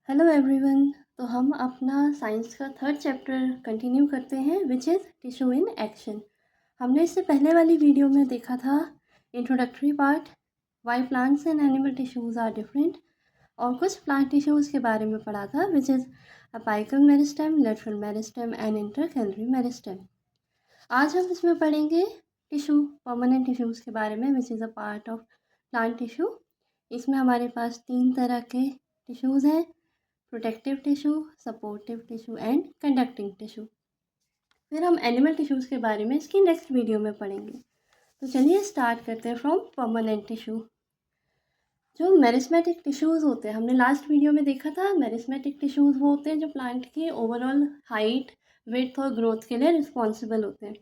Hello everyone. तो हम अपना साइंस का थर्ड चैप्टर कंटिन्यू करते हैं which is tissue in action. हमने इससे पहले वाली वीडियो में देखा था introductory part, why plants and animal tissues are different, और कुछ प्लांट टिश्यूज़ के बारे में पढ़ा था which is apical meristem, lateral meristem and intercalary meristem. आज हम इसमें पढ़ेंगे टिश्यू, परमानेंट टिश्यूज़ के बारे में which is a part of plant tissue. इसमें हमारे पास 3 तरह के टिश्यूज़ हैं: protective tissue, supportive tissue and conducting tissue. फिर हम एनिमल टिश्यूज़ के बारे में इसकी नेक्स्ट वीडियो में पढ़ेंगे। तो चलिए स्टार्ट करते हैं फ्रॉम परमानेंट टिश्यू। जो मेरिस्मेटिक टिश्यूज़ होते हैं, हमने लास्ट वीडियो में देखा था, मेरिस्मेटिक टिश्यूज़ वो होते हैं जो प्लांट की ओवरऑल हाइट, विड्थ और ग्रोथ के लिए रिस्पॉन्सिबल होते हैं,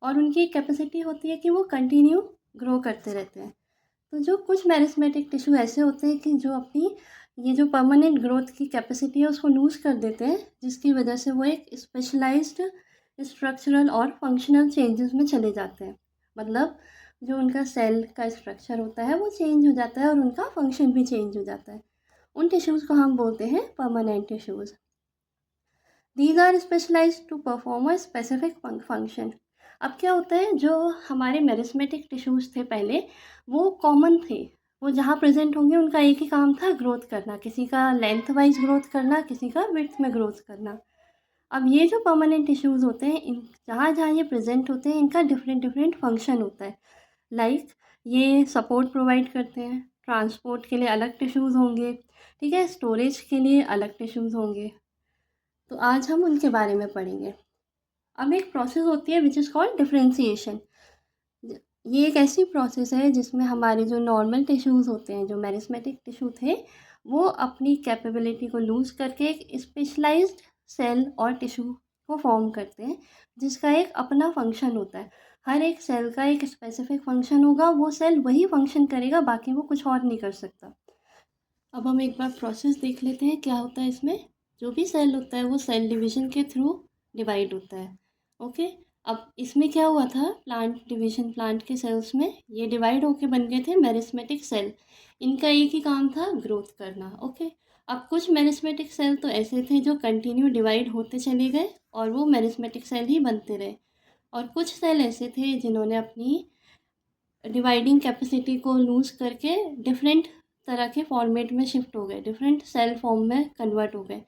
और उनकी कैपेसिटी होती है कि वो कंटिन्यू ग्रो करते रहते हैं। तो जो कुछ मेरिस्मेटिक टिश्यू ऐसे होते हैं कि जो अपनी ये जो परमानेंट ग्रोथ की कैपेसिटी है उसको लूज़ कर देते हैं, जिसकी वजह से वो एक स्पेशलाइज्ड स्ट्रक्चरल और फंक्शनल चेंजेस में चले जाते हैं। मतलब जो उनका सेल का स्ट्रक्चर होता है वो चेंज हो जाता है और उनका फंक्शन भी चेंज हो जाता है। उन टिश्यूज़ को हम बोलते हैं permanent tissues. These are specialized to perform a specific function. अब क्या होता है, जो हमारे मेरिस्मेटिक टिश्यूज़ थे पहले, वो कॉमन थे। वो जहाँ प्रेजेंट होंगे उनका एक ही काम था, ग्रोथ करना। किसी का लेंथ वाइज ग्रोथ करना, किसी का विड्थ में ग्रोथ करना। अब ये जो परमानेंट टिश्यूज़ होते हैं, इन जहाँ जहाँ ये प्रेजेंट होते हैं, इनका डिफरेंट डिफरेंट फंक्शन होता है। लाइक ये सपोर्ट प्रोवाइड करते हैं, ट्रांसपोर्ट के लिए अलग टिश्यूज़ होंगे, ठीक है, स्टोरेज के लिए अलग टिश्यूज़ होंगे। तो आज हम उनके बारे में पढ़ेंगे। अब एक प्रोसेस होती है विच इज़ कॉल्ड डिफरेंशिएशन। ये एक ऐसी प्रोसेस है जिसमें हमारे जो नॉर्मल टिश्यूज़ होते हैं, जो मेरिस्मेटिक टिश्यू थे, वो अपनी कैपेबिलिटी को लूज़ करके एक स्पेशलाइज्ड सेल और टिश्यू को फॉर्म करते हैं, जिसका एक अपना फंक्शन होता है। हर एक सेल का एक स्पेसिफिक फंक्शन होगा, वो सेल वही फंक्शन करेगा, बाकी वो कुछ और नहीं कर सकता। अब हम एक बार प्रोसेस देख लेते हैं क्या होता है इसमें। जो भी सेल होता है वो सेल डिवीज़न के थ्रू डिवाइड होता है। ओके। अब इसमें क्या हुआ था, प्लांट डिवीज़न, प्लांट के सेल्स में ये डिवाइड होके बन गए थे मेरिस्मेटिक सेल। इनका एक ही काम था, ग्रोथ करना। ओके। अब कुछ मेरिस्मेटिक सेल तो ऐसे थे जो कंटिन्यू डिवाइड होते चले गए और वो मेरिस्मेटिक सेल ही बनते रहे, और कुछ सेल ऐसे थे जिन्होंने अपनी डिवाइडिंग कैपेसिटी को लूज़ करके डिफरेंट तरह के फॉर्मेट में शिफ्ट हो गए, डिफरेंट सेल फॉर्म में कन्वर्ट हो गए।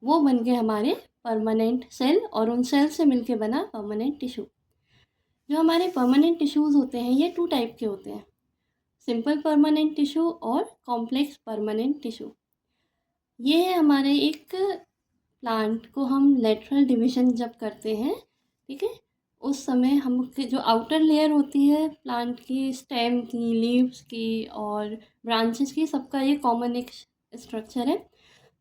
वो बन गए हमारे परमानेंट सेल, और उन सेल से मिलके बना परमानेंट टिश्यू। जो हमारे परमानेंट टिश्यूज़ होते हैं ये 2 टाइप के होते हैं: सिंपल परमानेंट टिश्यू और कॉम्प्लेक्स परमानेंट टिश्यू। ये है हमारे एक प्लांट को हम लेटरल डिवीज़न जब करते हैं, ठीक है, उस समय हम जो आउटर लेयर होती है प्लांट की, स्टेम की, लीव्स की और ब्रांचेस की, सबका ये कॉमन एक स्ट्रक्चर है।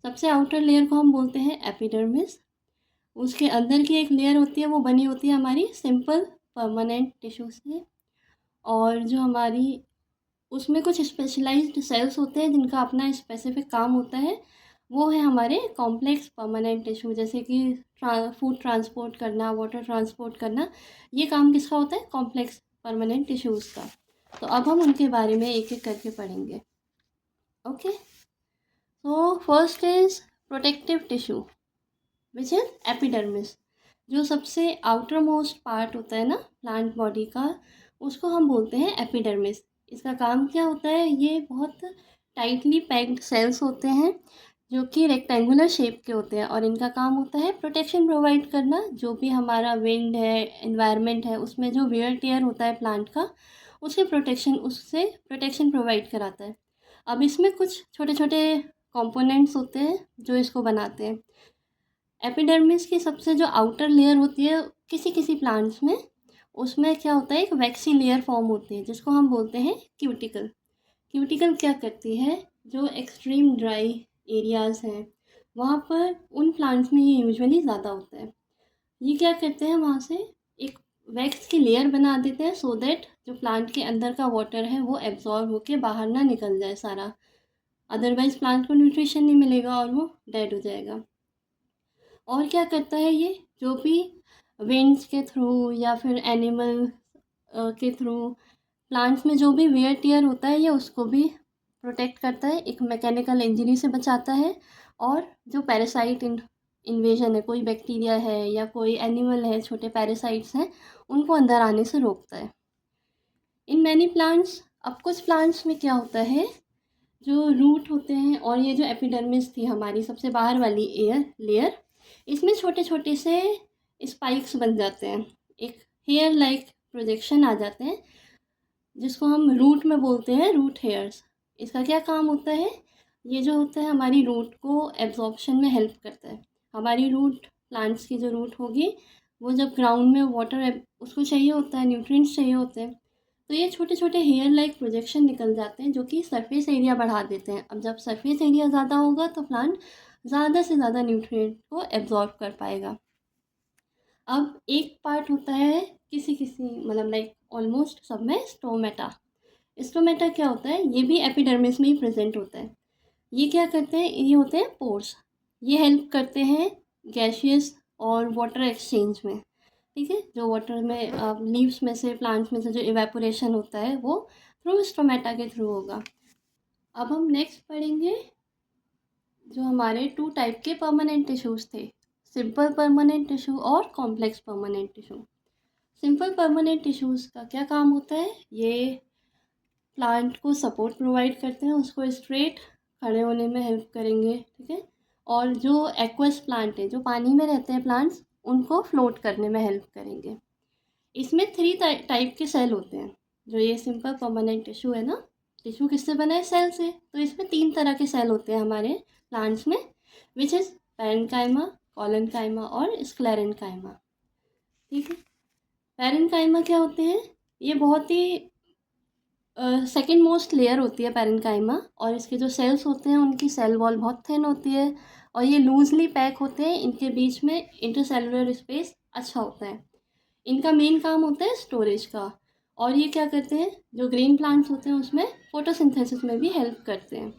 सबसे आउटर लेयर को हम बोलते हैं एपिडर्मिस। उसके अंदर की एक लेयर होती है, वो बनी होती है हमारी सिंपल परमानेंट टिश्यू से, और जो हमारी उसमें कुछ स्पेशलाइज्ड सेल्स होते हैं जिनका अपना स्पेसिफिक काम होता है, वो है हमारे कॉम्प्लेक्स परमानेंट टिश्यू। जैसे कि फूड ट्रांसपोर्ट करना, वाटर ट्रांसपोर्ट करना, ये काम किसका होता है, कॉम्प्लेक्स परमानेंट टिश्यूज़ का। तो अब हम उनके बारे में एक एक करके पढ़ेंगे। ओके। तो first is protective tissue which is epidermis. जो सबसे आउटर मोस्ट पार्ट होता है ना प्लांट बॉडी का, उसको हम बोलते हैं एपिडर्मिस। इसका काम क्या होता है, ये बहुत टाइटली पैक्ड सेल्स होते हैं जो कि रेक्टेंगुलर शेप के होते हैं, और इनका काम होता है प्रोटेक्शन प्रोवाइड करना। जो भी हमारा विंड है, एनवायरनमेंट है, उसमें जो वियर टियर होता है प्लांट का, उससे प्रोटेक्शन प्रोवाइड कराता है। अब इसमें कुछ छोटे छोटे कंपोनेंट्स होते हैं जो इसको बनाते हैं। एपिडर्मिस की सबसे जो आउटर लेयर होती है किसी किसी प्लांट्स में, उसमें क्या होता है, एक वैक्सी लेयर फॉर्म होती है जिसको हम बोलते हैं क्यूटिकल। क्यूटिकल क्या करती है, जो एक्सट्रीम ड्राई एरियाज़ हैं वहाँ पर, उन प्लांट्स में ये यूजुअली ज़्यादा होता है। ये क्या करते हैं, वहाँ से एक वैक्स की लेयर बना देते हैं सो दैट जो प्लांट के अंदर का वाटर है वो एब्जॉर्ब होके बाहर ना निकल जाए सारा, अदरवाइज़ प्लांट को न्यूट्रिशन नहीं मिलेगा और वो डेड हो जाएगा। और क्या करता है ये, जो भी विंड्स के थ्रू या फिर एनिमल के थ्रू प्लांट्स में जो भी वेयर टियर होता है, ये उसको भी प्रोटेक्ट करता है, एक मैकेनिकल इंजरी से बचाता है, और जो पैरासाइट इन्वेजन है, कोई बैक्टीरिया है या कोई एनिमल है, छोटे पैरासाइट्स हैं, उनको अंदर आने से रोकता है। इन मैनी प्लांट्स, अब कुछ प्लांट्स में क्या होता है, जो रूट होते हैं और ये जो एपिडर्मिस थी हमारी सबसे बाहर वाली लेयर, इसमें छोटे छोटे से स्पाइक्स बन जाते हैं, एक हेयर लाइक प्रोजेक्शन आ जाते हैं, जिसको हम रूट में बोलते हैं रूट हेयर्स। इसका क्या काम होता है, ये जो होता है हमारी रूट को एब्जॉर्प्शन में हेल्प करता है। हमारी रूट, प्लांट्स की जो रूट होगी, वो जब ग्राउंड में वाटर उसको चाहिए होता है, न्यूट्रिएंट्स चाहिए होते हैं, तो ये छोटे छोटे हेयर लाइक प्रोजेक्शन निकल जाते हैं, जो कि सरफेस एरिया बढ़ा देते हैं। अब जब सरफेस एरिया ज़्यादा होगा तो प्लांट ज़्यादा से ज़्यादा न्यूट्रिएंट को एब्जॉर्ब कर पाएगा। अब एक पार्ट होता है किसी किसी मतलब लाइक ऑलमोस्ट सब में स्टोमेटा। स्टोमेटा क्या होता है, ये भी एपिडर्मिस में ही प्रेजेंट होता है। ये क्या करते हैं, ये होते हैं पोर्स। ये हेल्प करते हैं गैशियस और वाटर एक्सचेंज में। ठीक है, जो वाटर में लीव्स में से, प्लांट्स में से जो इवेपोरेशन होता है वो थ्रू स्टोमेटा के थ्रू होगा। अब हम नेक्स्ट पढ़ेंगे जो हमारे 2 टाइप के परमानेंट टिश्यूज़ थे, सिंपल परमानेंट टिश्यू और complex permanent tissue. Simple permanent tissues का क्या काम होता है, ये प्लांट को सपोर्ट प्रोवाइड करते हैं, उसको स्ट्रेट खड़े होने में हेल्प करेंगे। ठीक है, और जो एक्वस प्लांट है, जो पानी में रहते हैं प्लांट्स, उनको फ्लोट करने में हेल्प करेंगे। इसमें 3 टाइप के सेल होते हैं। जो ये सिंपल परमानेंट टिश्यू है ना, टिश्यू किससे बना है, सेल से। तो इसमें 3 तरह के सेल होते हैं हमारे प्लांट्स में, विच इज़ पैरेन्काइमा, कॉलेनकाइमा और स्क्लेरेन्काइमा। ठीक है, पैरेन्काइमा क्या होते हैं, ये बहुत ही सेकेंड मोस्ट लेयर होती है पैरेन्काइमा, और इसके जो सेल्स होते हैं उनकी सेल वॉल बहुत थिन होती है और ये लूजली पैक होते हैं, इनके बीच में इंटरसेलुलर स्पेस अच्छा होता है। इनका मेन काम होता है स्टोरेज का, और ये क्या करते हैं, जो ग्रीन प्लांट्स होते हैं उसमें फोटोसिंथेसिस में भी हेल्प करते हैं।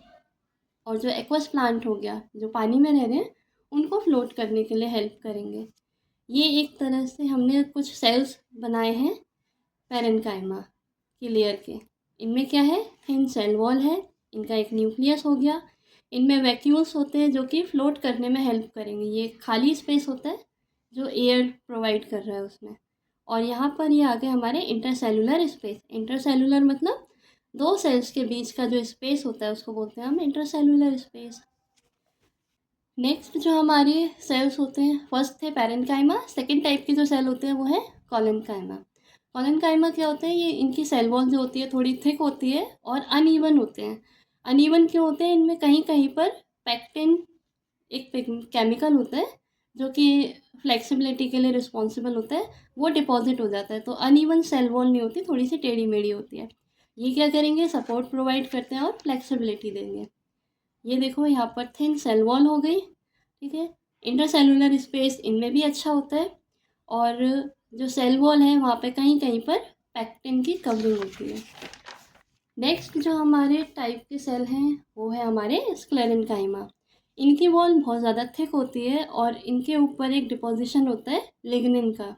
और जो एक्वस प्लांट हो गया, जो पानी में रह रहे हैं, उनको फ्लोट करने के लिए हेल्प करेंगे। ये एक तरह से हमने कुछ सेल्स बनाए हैं पैरेन्काइमा की लेयर के। इनमें क्या है, थिन सेल वॉल है, इनका एक न्यूक्लियस हो गया, इनमें वैक्यूल्स होते हैं जो कि फ्लोट करने में हेल्प करेंगे। ये खाली स्पेस होता है जो एयर प्रोवाइड कर रहा है उसमें। और यहाँ पर ये आगे हमारे इंटरसेलुलर स्पेस, इंटरसेलुलर मतलब 2 सेल्स के बीच का जो स्पेस होता है उसको बोलते हैं हम इंटरसेलुलर स्पेस। नेक्स्ट जो हमारे सेल्स होते हैं, फर्स्ट थे पैरेन्काइमा, सेकेंड टाइप के जो सेल होते हैं वो है कॉलेनकाइमा। कॉलेनकाइमा क्या होते हैं, ये इनकी सेल वॉल जो होती है थोड़ी थिक होती है और अनइवन होते हैं। अनइवन क्यों होते हैं, इनमें कहीं कहीं पर पैक्टिन एक केमिकल होता है जो कि फ्लेक्सिबिलिटी के लिए रिस्पॉन्सिबल होता है, वो डिपॉजिट हो जाता है, तो अनइवन सेल वॉल नहीं होती, थोड़ी सी टेढ़ी मेढ़ी होती है। ये क्या करेंगे, सपोर्ट प्रोवाइड करते हैं और फ्लेक्सिबिलिटी देंगे। ये देखो यहाँ पर थिन सेल वॉल हो गई। ठीक है, इंटरसेलुलर स्पेस इनमें भी अच्छा होता है, और जो सेल वॉल है वहाँ पे कहीं कहीं पर पैक्टिन की कवरिंग होती है। नेक्स्ट जो हमारे टाइप के सेल हैं वो है हमारे स्क्लेरेन्काइमा। इनकी वॉल बहुत ज़्यादा थिक होती है और इनके ऊपर एक डिपोजिशन होता है लिग्निन का,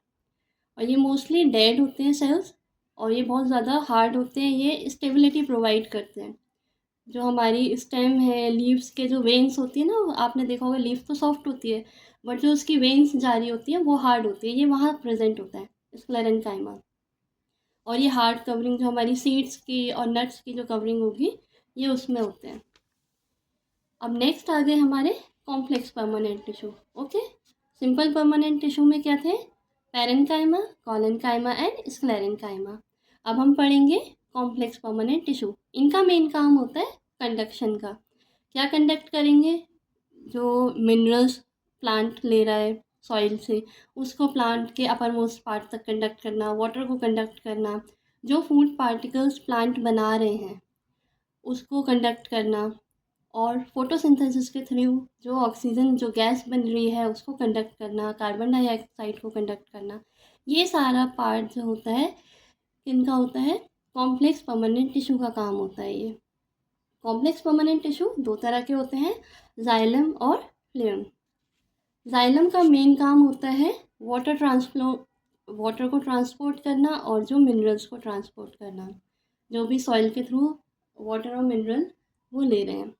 और ये मोस्टली डेड होते हैं सेल्स, और ये बहुत ज़्यादा हार्ड होते हैं, ये स्टेबिलिटी प्रोवाइड करते हैं। जो हमारी स्टेम है, लीव्स के जो वेन्स होती है ना, आपने देखा होगा लीफ तो सॉफ्ट होती है, बट जो उसकी वेन्स जारी होती है वो हार्ड होती है, ये वहाँ प्रेजेंट होता है स्क्लेरेन्काइमा। और ये हार्ड कवरिंग जो हमारी सीड्स की और नट्स की जो कवरिंग होगी, ये उसमें होते हैं। अब नेक्स्ट आ गए हमारे complex permanent tissue. Okay, simple permanent tissue में क्या थे, पैरेन्काइमा, कॉलेनकाइमा एंड स्क्लेरेन्काइमा। अब हम पढ़ेंगे कॉम्प्लेक्स परमानेंट टिश्यू। इनका मेन काम होता है कंडक्शन का। क्या कंडक्ट करेंगे, जो मिनरल्स प्लांट ले रहा है सॉइल से, उसको प्लांट के अपर मोस्ट पार्ट तक कंडक्ट करना, वाटर को कंडक्ट करना, जो फूड पार्टिकल्स प्लांट बना रहे हैं उसको कंडक्ट करना, और फोटोसिंथेसिस के थ्रू जो ऑक्सीजन, जो गैस बन रही है उसको कंडक्ट करना, कार्बन डाइऑक्साइड को कंडक्ट करना। ये सारा पार्ट जो होता है किनका होता है, कॉम्प्लेक्स परमानेंट टिश्यू का काम होता है। ये कॉम्प्लेक्स परमानेंट टिश्यू 2 तरह के होते हैं, जाइलम और फ्लेम। जाइलम का मेन काम होता है वाटर वाटर को ट्रांसपोर्ट करना और जो मिनरल्स को ट्रांसपोर्ट करना, जो भी सॉइल के थ्रू वाटर और मिनरल वो ले रहे हैं।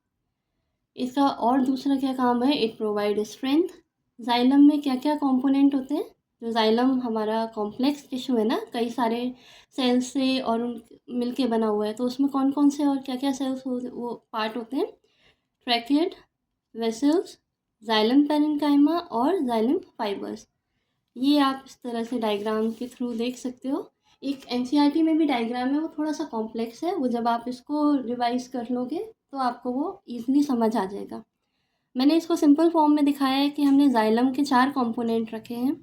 इसका और दूसरा क्या काम है, इट प्रोवाइड स्ट्रेंथ। जाइलम में क्या क्या कंपोनेंट होते हैं, जो जाइलम हमारा कॉम्प्लेक्स टिश्यू है ना, कई सारे सेल्स से और उन मिलके बना हुआ है, तो उसमें कौन कौन से और क्या क्या सेल्स वो पार्ट होते हैं, ट्रैकियड, वेसल्स, जाइलम पेरेन्काइमा और जाइलम फाइबर्स। ये आप इस तरह से डायग्राम के थ्रू देख सकते हो। एक एनसीईआरटी में भी डायग्राम है, वो थोड़ा सा कॉम्प्लेक्स है, वो जब आप इसको रिवाइज कर लोगे तो आपको वो ईजिली समझ आ जाएगा। मैंने इसको सिंपल फॉर्म में दिखाया है कि हमने जाइलम के 4 कंपोनेंट रखे हैं।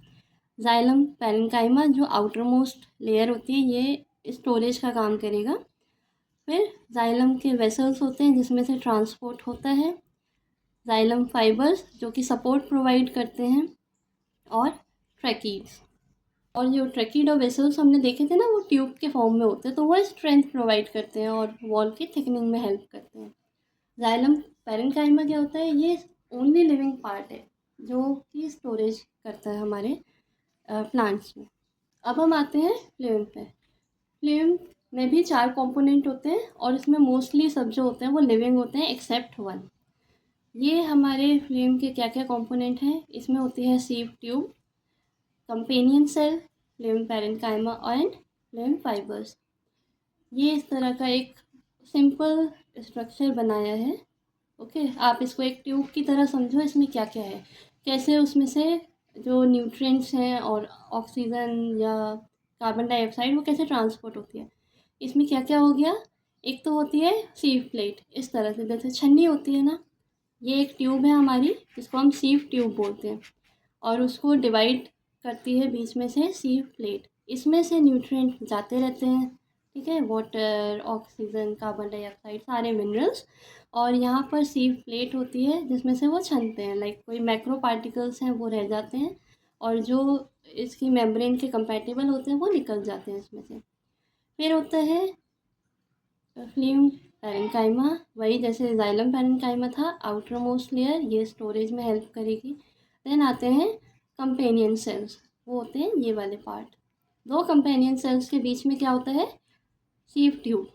जाइलम पेरेन्काइमा जो आउटर मोस्ट लेयर होती है, ये स्टोरेज का काम करेगा। फिर जाइलम के वेसल्स होते हैं जिसमें से ट्रांसपोर्ट होता है। जाइलम फाइबर्स जो कि सपोर्ट प्रोवाइड करते हैं, और ट्रैकीड्स। और जो ट्रैकीड और वेसल्स हमने देखे थे ना, वो ट्यूब के फॉर्म में होते हैं, तो वो स्ट्रेंथ प्रोवाइड करते हैं और वॉल की थिकनिंग में हेल्प करते हैं। जाइलम पेरेन्काइमा क्या होता है, ये ओनली लिविंग पार्ट है जो कि स्टोरेज करता है हमारे प्लांट्स में। अब हम आते हैं फ्लेम पे। फ्लेम में भी 4 कंपोनेंट होते हैं और इसमें मोस्टली सब जो होते हैं वो लिविंग होते हैं एक्सेप्ट 1। ये हमारे फ्लेम के क्या क्या कंपोनेंट हैं, इसमें होती है sieve tube, companion cell, phloem parenchyma and phloem fibres. ये इस तरह का एक सिंपल स्ट्रक्चर बनाया है। ओके, आप इसको एक ट्यूब की तरह समझो, इसमें क्या क्या है, कैसे उसमें से जो न्यूट्रिएंट्स हैं और ऑक्सीजन या कार्बन डाइऑक्साइड वो कैसे ट्रांसपोर्ट होती है। इसमें क्या क्या हो गया, एक तो होती है सीव प्लेट, इस तरह से जैसे छन्नी होती है ना, ये एक ट्यूब है हमारी जिसको हम सीव ट्यूब बोलते हैं, और उसको डिवाइड करती है बीच में से सीव प्लेट। इसमें से न्यूट्रिएंट जाते रहते हैं, ठीक है, वाटर, ऑक्सीजन, कार्बन डाइऑक्साइड, सारे मिनरल्स। और यहाँ पर सीव प्लेट होती है जिसमें से वो छनते हैं, लाइक कोई मैक्रो पार्टिकल्स हैं वो रह जाते हैं, और जो इसकी मेम्ब्रेन के कंपैटिबल होते हैं वो निकल जाते हैं इसमें से। फिर होता है फ्लेम पेरेन्काइमा, वही जैसे जाइलम पेरेन्काइमा था, आउटर मोस्ट लेयर, ये स्टोरेज में हेल्प करेगी। देन आते हैं कंपेनियन सेल्स, वो होते हैं ये वाले पार्ट। 2 कंपेनियन सेल्स के बीच में क्या होता है, सीव ट्यूब।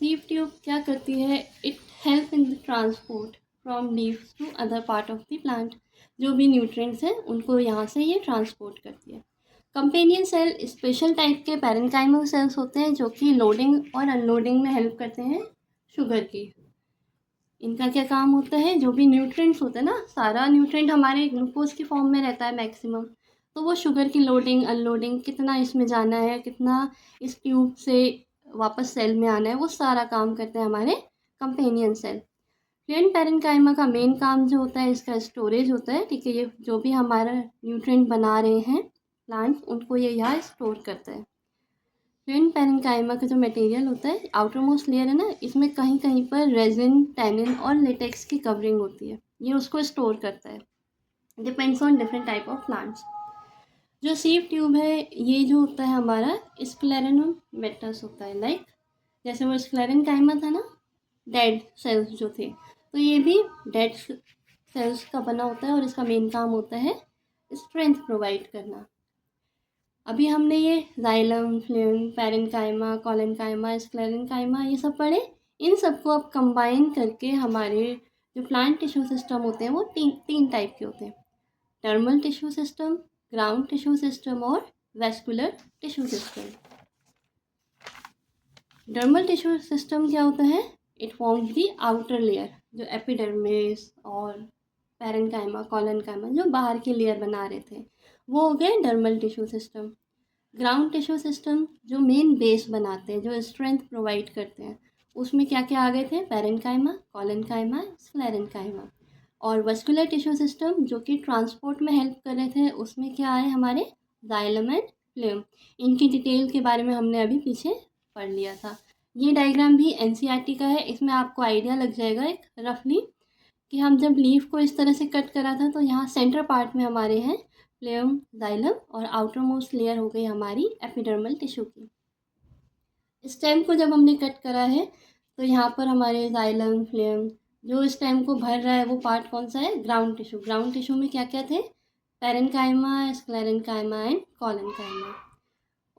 सीव ट्यूब क्या करती है, it help in the transport from leaves to other part of the plant. जो भी न्यूट्रिएंट्स हैं उनको यहाँ से ये ट्रांसपोर्ट करती है। कंपेनियन सेल स्पेशल टाइप के पैरेन्काइमल सेल्स होते हैं जो कि लोडिंग और अनलोडिंग में हेल्प करते हैं शुगर की। इनका क्या काम होता है, जो भी न्यूट्रिएंट्स होते हैं ना, सारा न्यूट्रिएंट हमारे ग्लूकोज की फॉर्म में रहता है मैक्सिमम, तो वो शुगर की लोडिंग अनलोडिंग, कितना इसमें जाना है, कितना इस ट्यूब से वापस सेल में आना है, वो सारा काम करते हैं हमारे कंपेनियन सेल। फ्लोएम पेरेन्काइमा का मेन काम जो होता है इसका स्टोरेज होता है, ठीक है, ये जो भी हमारा न्यूट्रिएंट बना रहे हैं प्लांट्स उनको ये यहाँ स्टोर करता है। फ्लोएम पेरेन्काइमा का जो मटेरियल होता है, आउटर मोस्ट लेयर है ना, इसमें कहीं कहीं पर रेजिन, टैनिन और लेटेक्स की कवरिंग होती है, ये उसको स्टोर करता है। Depends on different type of plants. जो सीव ट्यूब है, ये जो होता है हमारा स्क्लेरेनम मेटस होता है, लाइक जैसे वो स्क्लेरेन्काइमा था ना, डेड सेल्स जो थे, तो ये भी डेड सेल्स का बना होता है और इसका मेन काम होता है स्ट्रेंथ प्रोवाइड करना। अभी हमने ये xylem, phloem parenchyma, collenchyma, sclerenchyma ये सब पढ़े। इन सबको अब कंबाइन करके हमारे जो प्लांट टिश्यू सिस्टम होते हैं वो तीन टाइप के होते हैं, dermal tissue system, ground tissue system और vascular tissue system. Dermal tissue system क्या होता है, it forms the outer layer, जो एपिडर्मिस और पेरेन्काइमा, कोलेन्काइमा जो बाहर की लेयर बना रहे थे, वो हो गए dermal tissue system. Ground tissue system जो मेन बेस बनाते हैं, जो स्ट्रेंथ प्रोवाइड करते हैं, उसमें क्या क्या आ गए थे, पेरेन्काइमा, कोलेन्काइमा, स्क्लेरेन्काइमा। और वस्कुलर टिश्यू सिस्टम जो कि ट्रांसपोर्ट में हेल्प कर रहे थे, उसमें क्या आए हमारे, जाइलम एंड फ्लोएम। इनकी डिटेल के बारे में हमने अभी पीछे पढ़ लिया था। ये डायग्राम भी एनसीईआरटी का है, इसमें आपको आइडिया लग जाएगा एक रफली कि हम जब लीफ को इस तरह से कट करा था, तो यहाँ सेंटर पार्ट में हमारे हैं फ्लोएम, जाइलम, और आउटर मोस्ट लेयर हो गई हमारी एपिडर्मल टिश्यू की। स्टेम को जब हमने कट करा है, तो यहाँ पर हमारे जाइलम, फ्लोएम, जो स्टेम को भर रहा है वो पार्ट कौन सा है, ग्राउंड टिश्यू। ग्राउंड टिश्यू में क्या क्या थे, पेरेन्काइमा, स्क्लेरेन्काइमा एंड कोलेन्काइमा।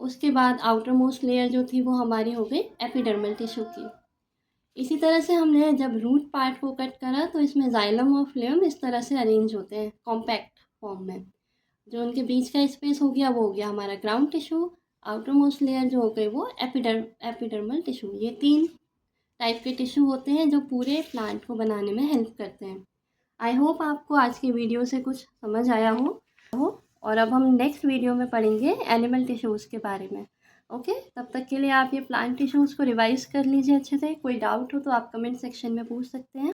उसके बाद आउटर मोस्ट लेयर जो थी वो हमारी हो गई एपिडर्मल टिश्यू की। इसी तरह से हमने जब रूट पार्ट को कट करा तो इसमें जाइलम और फ्लेम इस तरह से अरेंज होते हैं कॉम्पैक्ट फॉर्म में। जो उनके बीच का स्पेस हो गया वो हो गया हमारा ground tissue. Outer most layer जो हो गई वो एपिडर्मल टिश्यू। ये 3 टाइप के टिश्यू होते हैं जो पूरे प्लांट को बनाने में हेल्प करते हैं। आई होप आपको आज की वीडियो से कुछ समझ आया हो। और अब हम नेक्स्ट वीडियो में पढ़ेंगे एनिमल टिश्यूज़ के बारे में। ओके, तब तक के लिए आप ये प्लांट टिश्यूज़ को रिवाइज कर लीजिए अच्छे से। कोई डाउट हो तो आप कमेंट सेक्शन में पूछ सकते हैं।